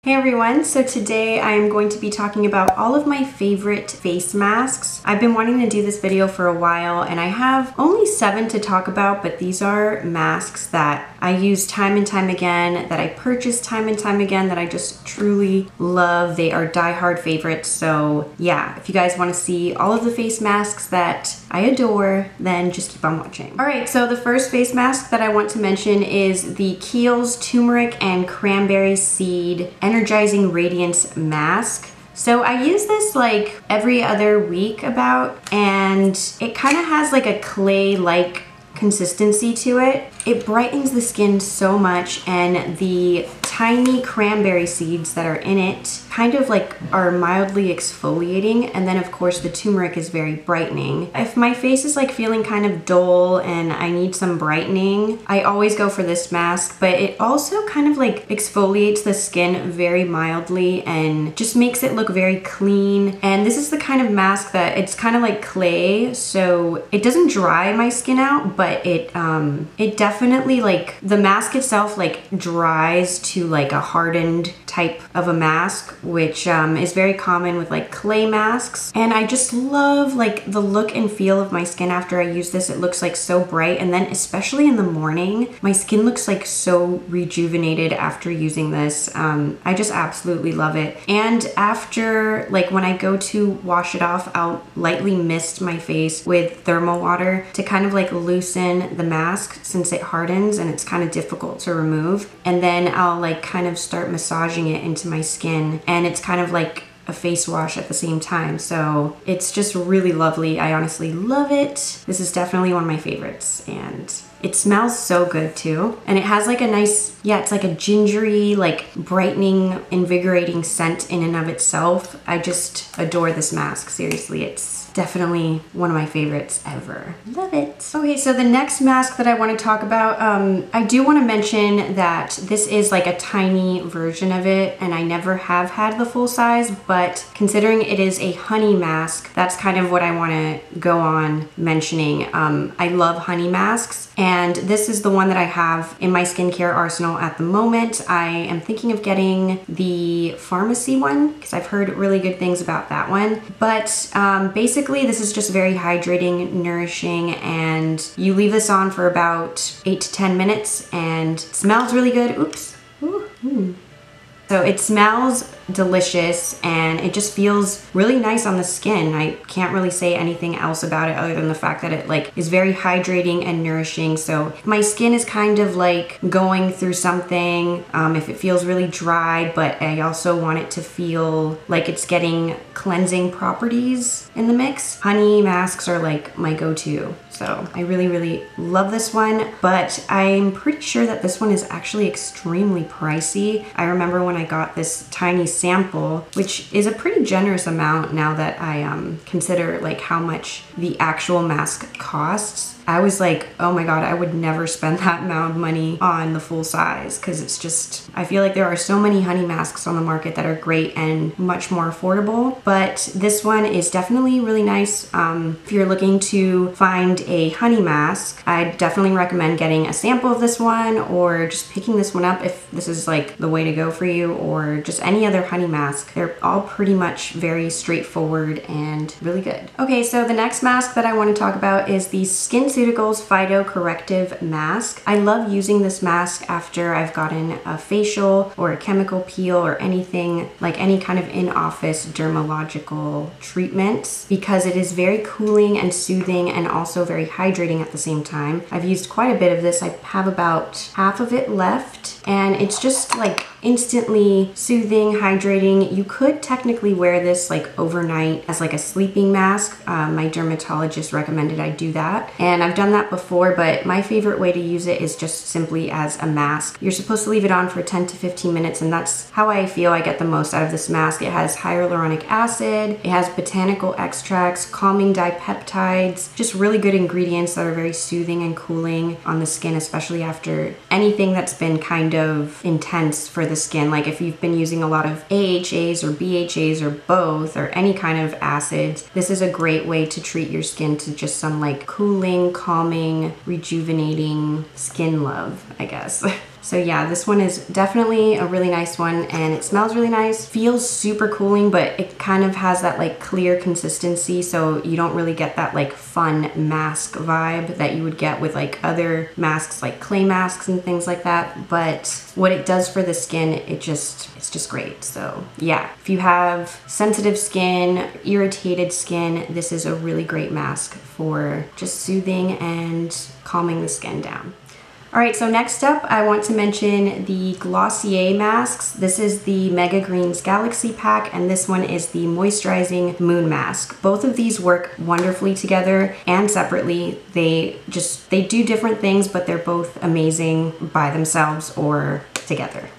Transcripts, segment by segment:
Hey everyone, so today I am going to be talking about all of my favorite face masks. I've been wanting to do this video for a while and I have only 7 to talk about, but these are masks that I use time and time again, that I purchase time and time again, that I just truly love. They are die-hard favorites, so yeah, if you guys want to see all of the face masks that I adore, then just keep on watching. Alright, so the first face mask that I want to mention is the Kiehls Turmeric and Cranberry Seed Energizing Radiance Mask. So I use this like every other week about, and it kind of has like a clay-like consistency to it. It brightens the skin so much, and the tiny cranberry seeds that are in it kind of like are mildly exfoliating, and then of course the turmeric is very brightening. If my face is like feeling kind of dull and I need some brightening, I always go for this mask, but it also kind of like exfoliates the skin very mildly and just makes it look very clean. And this is the kind of mask that it's kind of like clay, so it doesn't dry my skin out, but it definitely, like, the mask itself like dries to like a hardened type of a mask, which is very common with like clay masks. And I just love like the look and feel of my skin after I use this. It looks like so bright, and then especially in the morning my skin looks like so rejuvenated after using this. I just absolutely love it. And after, like, when I go to wash it off, I'll lightly mist my face with thermal water to kind of like loosen the mask, since it hardens and it's kind of difficult to remove. And then I'll like kind of start massaging it into my skin, and it's kind of like a face wash at the same time. So it's just really lovely. I honestly love it. This is definitely one of my favorites, and it smells so good too. And it has like a nice, yeah, it's like a gingery, like brightening, invigorating scent in and of itself. I just adore this mask. Seriously, it's definitely one of my favorites ever. Love it. Okay, so the next mask that I want to talk about, I do want to mention that this is like a tiny version of it, and I never have had the full size, but considering it is a honey mask, that's kind of what I want to go on mentioning. I love honey masks, and this is the one that I have in my skincare arsenal at the moment. I am thinking of getting the pharmacy one because I've heard really good things about that one. But basically this is just very hydrating, nourishing, and you leave this on for about 8 to 10 minutes and it smells really good. Oops. Ooh. So it smells delicious and it just feels really nice on the skin. I can't really say anything else about it other than the fact that it like is very hydrating and nourishing. So if my skin is kind of like going through something, if it feels really dry, but I also want it to feel like it's getting cleansing properties in the mix, honey masks are like my go-to. So I really, really love this one, but I'm pretty sure that this one is actually extremely pricey. I remember when I got this tiny sample, which is a pretty generous amount now that I consider like how much the actual mask costs. I was like, oh my god, I would never spend that amount of money on the full size, because it's just, I feel like there are so many honey masks on the market that are great and much more affordable, but this one is definitely really nice. If you're looking to find a honey mask, I definitely recommend getting a sample of this one, or just picking this one up if this is like the way to go for you, or just any other honey mask. They're all pretty much very straightforward and really good. Okay, so the next mask that I want to talk about is the Skinceuticals Phyto Corrective Mask. I love using this mask after I've gotten a facial or a chemical peel or anything, like any kind of in-office dermatological treatment, because it is very cooling and soothing and also very hydrating at the same time. I've used quite a bit of this. I have about half of it left, and it's just like instantly soothing, hydrating. You could technically wear this like overnight as like a sleeping mask. My dermatologist recommended I do that, and I've done that before, but my favorite way to use it is just simply as a mask. You're supposed to leave it on for 10 to 15 minutes, and that's how I feel I get the most out of this mask. It has hyaluronic acid, it has botanical extracts, calming dipeptides, just really good ingredients that are very soothing and cooling on the skin, especially after anything that's been kind of intense for the skin. Like if you've been using a lot of AHAs or BHAs or both, or any kind of acids, this is a great way to treat your skin to just some like cooling, calming, rejuvenating skin love, I guess. So yeah, this one is definitely a really nice one, and it smells really nice. Feels super cooling, but it kind of has that like clear consistency, so you don't really get that like fun mask vibe that you would get with like other masks, like clay masks and things like that. But what it does for the skin, it's just great. So yeah, if you have sensitive skin, irritated skin, this is a really great mask for just soothing and calming the skin down. All right, so next up, I want to mention the Glossier masks. This is the Mega Greens Galaxy Pack, and this one is the Moisturizing Moon Mask. Both of these work wonderfully together and separately. They do different things, but they're both amazing by themselves or together.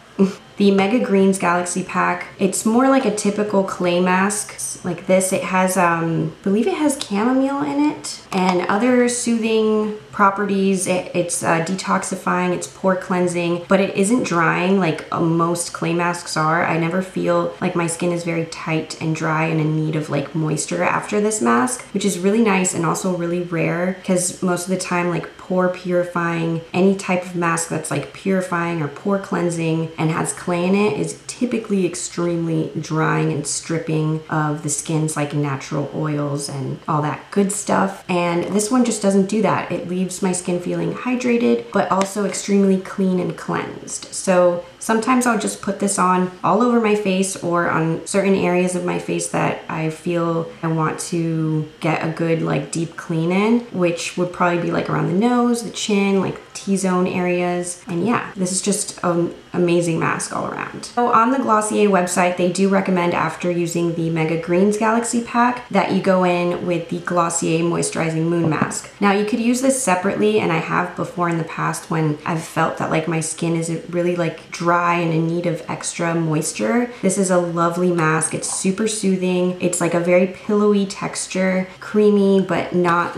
The Mega Greens Galaxy Pack, it's more like a typical clay mask like this. It has, I believe it has chamomile in it and other soothing properties. It's detoxifying, it's pore cleansing, but it isn't drying like most clay masks are. I never feel like my skin is very tight and dry and in need of like moisture after this mask, which is really nice and also really rare, because most of the time like pore purifying, any type of mask that's like purifying or pore cleansing and has clay in it is typically extremely drying and stripping of the skin's like natural oils and all that good stuff. And this one just doesn't do that. It leaves my skin feeling hydrated, but also extremely clean and cleansed. So sometimes I'll just put this on all over my face or on certain areas of my face that I feel I want to get a good like deep clean in, which would probably be like around the nose, the chin, like T-zone areas. And yeah, this is just an amazing mask all around. So on the Glossier website, they do recommend after using the Mega Greens Galaxy Pack that you go in with the Glossier Moisturizing Moon Mask. Now you could use this separately, and I have before in the past when I've felt that like my skin is really like dry and in need of extra moisture. This is a lovely mask. It's super soothing. It's like a very pillowy texture, creamy, but not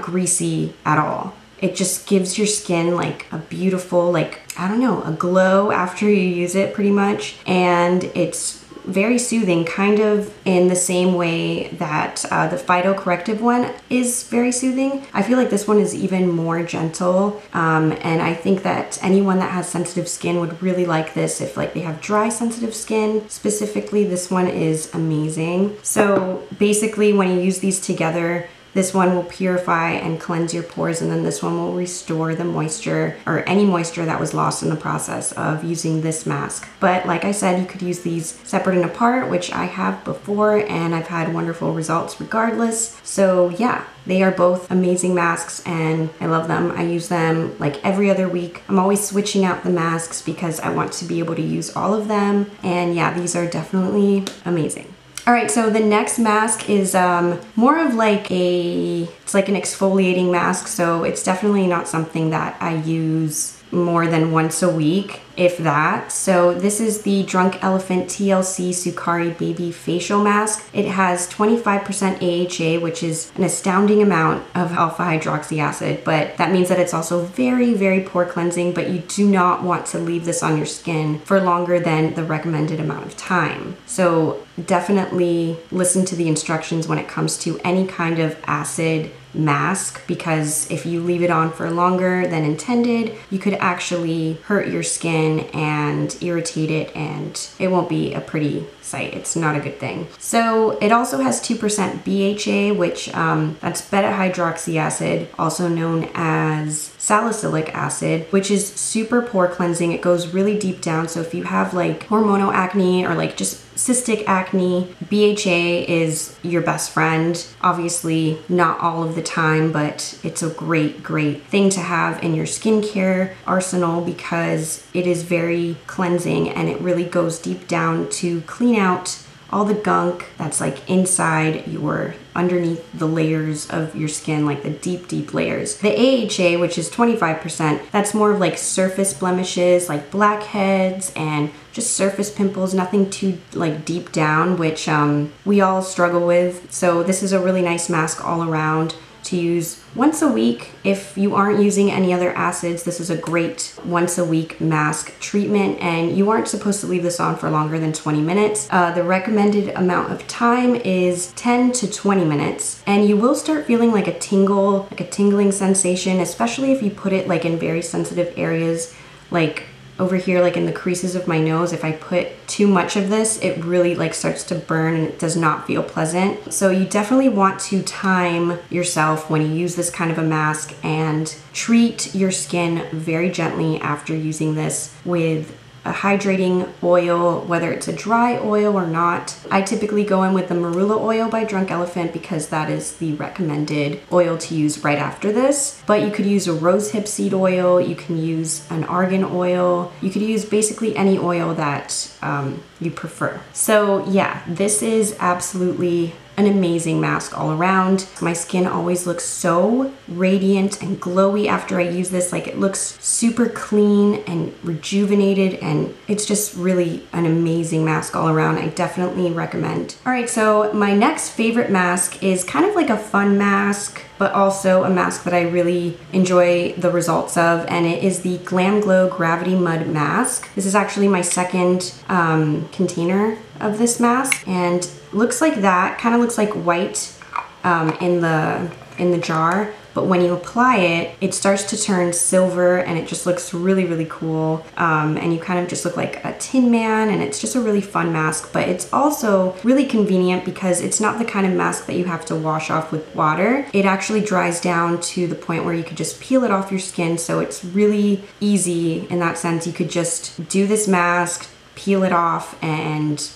greasy at all. It just gives your skin like a beautiful, like, I don't know, a glow after you use it pretty much. And it's very soothing, kind of in the same way that the Phyto Corrective one is very soothing. I feel like this one is even more gentle, and I think that anyone that has sensitive skin would really like this. If like they have dry sensitive skin specifically, this one is amazing. So basically when you use these together, this one will purify and cleanse your pores, and then this one will restore the moisture or any moisture that was lost in the process of using this mask. But like I said, you could use these separate and apart, which I have before, and I've had wonderful results regardless. So yeah, they are both amazing masks and I love them. I use them like every other week. I'm always switching out the masks because I want to be able to use all of them. And yeah, these are definitely amazing. All right, so the next mask is more of like it's like an exfoliating mask, so it's definitely not something that I use more than once a week, if that. So this is the Drunk Elephant TLC Sukari Baby Facial Mask. It has 25% AHA, which is an astounding amount of alpha hydroxy acid, but that means that it's also very, very pore cleansing, but you do not want to leave this on your skin for longer than the recommended amount of time. So definitely listen to the instructions when it comes to any kind of acid mask, because if you leave it on for longer than intended, you could actually hurt your skin and irritate it, and it won't be a pretty sight. It's not a good thing. So it also has 2% BHA, which that's beta hydroxy acid, also known as salicylic acid, which is super pore cleansing. It goes really deep down. So if you have like hormonal acne or like just cystic acne, BHA is your best friend. Obviously not all of the time, but it's a great, great thing to have in your skincare arsenal because it is very cleansing and it really goes deep down to clean out all the gunk that's like inside your, underneath the layers of your skin, like the deep, deep layers. The AHA, which is 25%, that's more of like surface blemishes, like blackheads and just surface pimples, nothing too like deep down, which we all struggle with. So this is a really nice mask all around to use once a week. If you aren't using any other acids, this is a great once a week mask treatment, and you aren't supposed to leave this on for longer than 20 minutes. The recommended amount of time is 10 to 20 minutes, and you will start feeling like a tingle, like a tingling sensation, especially if you put it like in very sensitive areas like over here, like in the creases of my nose, if I put too much of this, it really like starts to burn and it does not feel pleasant. So you definitely want to time yourself when you use this kind of a mask and treat your skin very gently after using this with a hydrating oil, whether it's a dry oil or not. I typically go in with the marula oil by Drunk Elephant because that is the recommended oil to use right after this. But you could use a rosehip seed oil, you can use an argan oil, you could use basically any oil that you prefer. So yeah, this is absolutely an amazing mask all around. My skin always looks so radiant and glowy after I use this. Like, it looks super clean and rejuvenated, and it's just really an amazing mask all around. I definitely recommend. All right, so my next favorite mask is kind of like a fun mask, but also a mask that I really enjoy the results of, and it is the Glam Glow Gravity Mud Mask. This is actually my second container of this mask, and looks like that, kind of looks like white in the jar, but when you apply it, it starts to turn silver and it just looks really, really cool. And you kind of just look like a Tin Man, and it's just a really fun mask, but it's also really convenient because it's not the kind of mask that you have to wash off with water. It actually dries down to the point where you could just peel it off your skin, so it's really easy in that sense. You could just do this mask, peel it off, and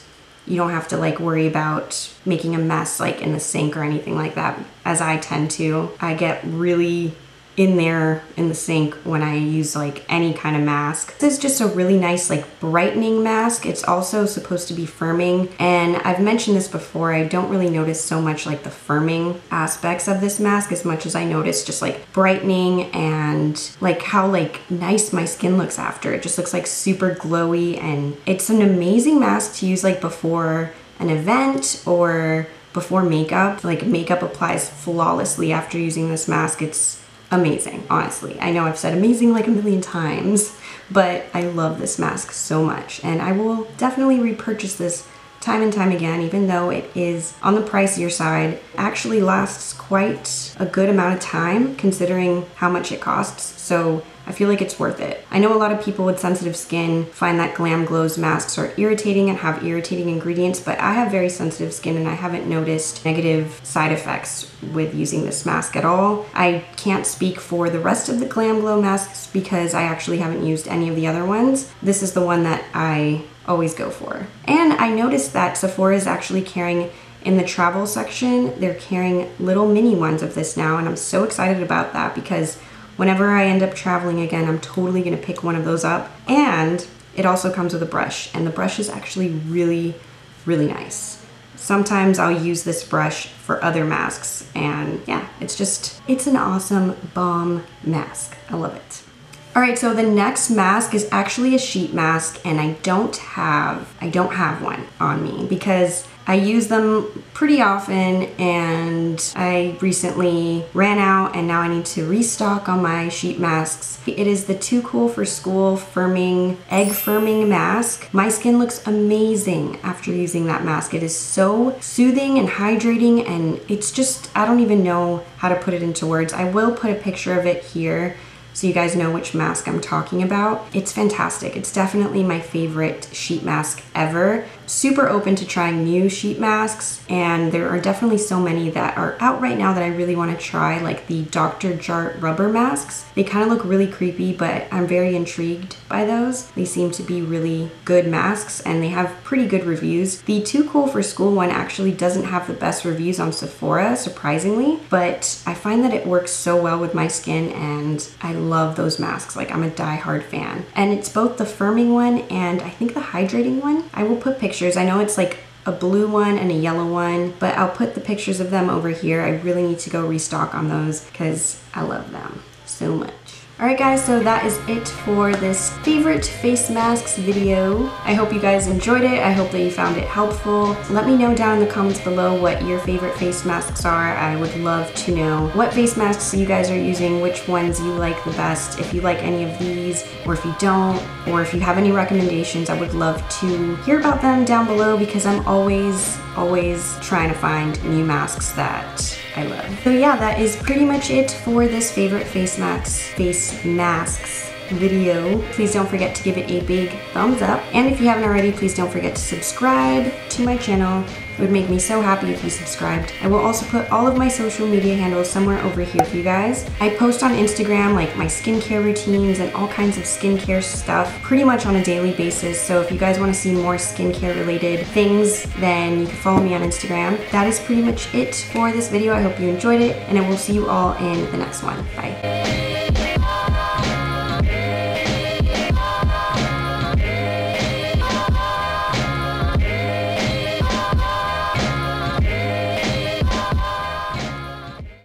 you don't have to like worry about making a mess like in the sink or anything like that, as I tend to. I get really in there in the sink when I use like any kind of mask. This is just a really nice like brightening mask. It's also supposed to be firming, and I've mentioned this before, I don't really notice so much like the firming aspects of this mask as much as I notice just like brightening and like how like nice my skin looks after. It just looks like super glowy, and it's an amazing mask to use like before an event or before makeup. Like, makeup applies flawlessly after using this mask. It's amazing, honestly. I know I've said amazing like a million times, but I love this mask so much, and I will definitely repurchase this time and time again, even though it is on the pricier side. It actually lasts quite a good amount of time considering how much it costs, so I feel like it's worth it. I know a lot of people with sensitive skin find that Glam Glow's masks are irritating and have irritating ingredients, but I have very sensitive skin and I haven't noticed negative side effects with using this mask at all. I can't speak for the rest of the Glam Glow masks because I actually haven't used any of the other ones. This is the one that I always go for. And I noticed that Sephora is actually carrying, in the travel section, they're carrying little mini ones of this now, and I'm so excited about that because whenever I end up traveling again, I'm totally gonna pick one of those up. And it also comes with a brush, and the brush is actually really, really nice. Sometimes I'll use this brush for other masks, and yeah, it's an awesome bomb mask. I love it. All right, so the next mask is actually a sheet mask, and I don't have one on me because I use them pretty often, and I recently ran out, and now I need to restock on my sheet masks. It is the Too Cool for School firming, egg firming mask. My skin looks amazing after using that mask. It is so soothing and hydrating, and it's just, I don't even know how to put it into words. I will put a picture of it here so you guys know which mask I'm talking about. It's fantastic. It's definitely my favorite sheet mask ever. Super open to trying new sheet masks, and there are definitely so many that are out right now that I really want to try, like the Dr. Jart rubber masks. They kind of look really creepy, but I'm very intrigued by those. They seem to be really good masks, and they have pretty good reviews. The Too Cool for School one actually doesn't have the best reviews on Sephora, surprisingly, but I find that it works so well with my skin, and I love those masks. Like, I'm a die-hard fan. And it's both the firming one and I think the hydrating one. I will put pictures. I know it's like a blue one and a yellow one, but I'll put the pictures of them over here. I really need to go restock on those because I love them so much. Alright guys, so that is it for this favorite face masks video. I hope you guys enjoyed it. I hope that you found it helpful. Let me know down in the comments below what your favorite face masks are. I would love to know what face masks you guys are using, which ones you like the best, if you like any of these, or if you don't, or if you have any recommendations. I would love to hear about them down below because I'm always trying to find new masks that I love. So yeah, that is pretty much it for this favorite face masks video, please don't forget to give it a big thumbs up. And if you haven't already, please don't forget to subscribe to my channel. It would make me so happy if you subscribed. I will also put all of my social media handles somewhere over here for you guys. I post on Instagram like my skincare routines and all kinds of skincare stuff pretty much on a daily basis. So if you guys want to see more skincare related things, then you can follow me on Instagram. That is pretty much it for this video. I hope you enjoyed it, and I will see you all in the next one. Bye.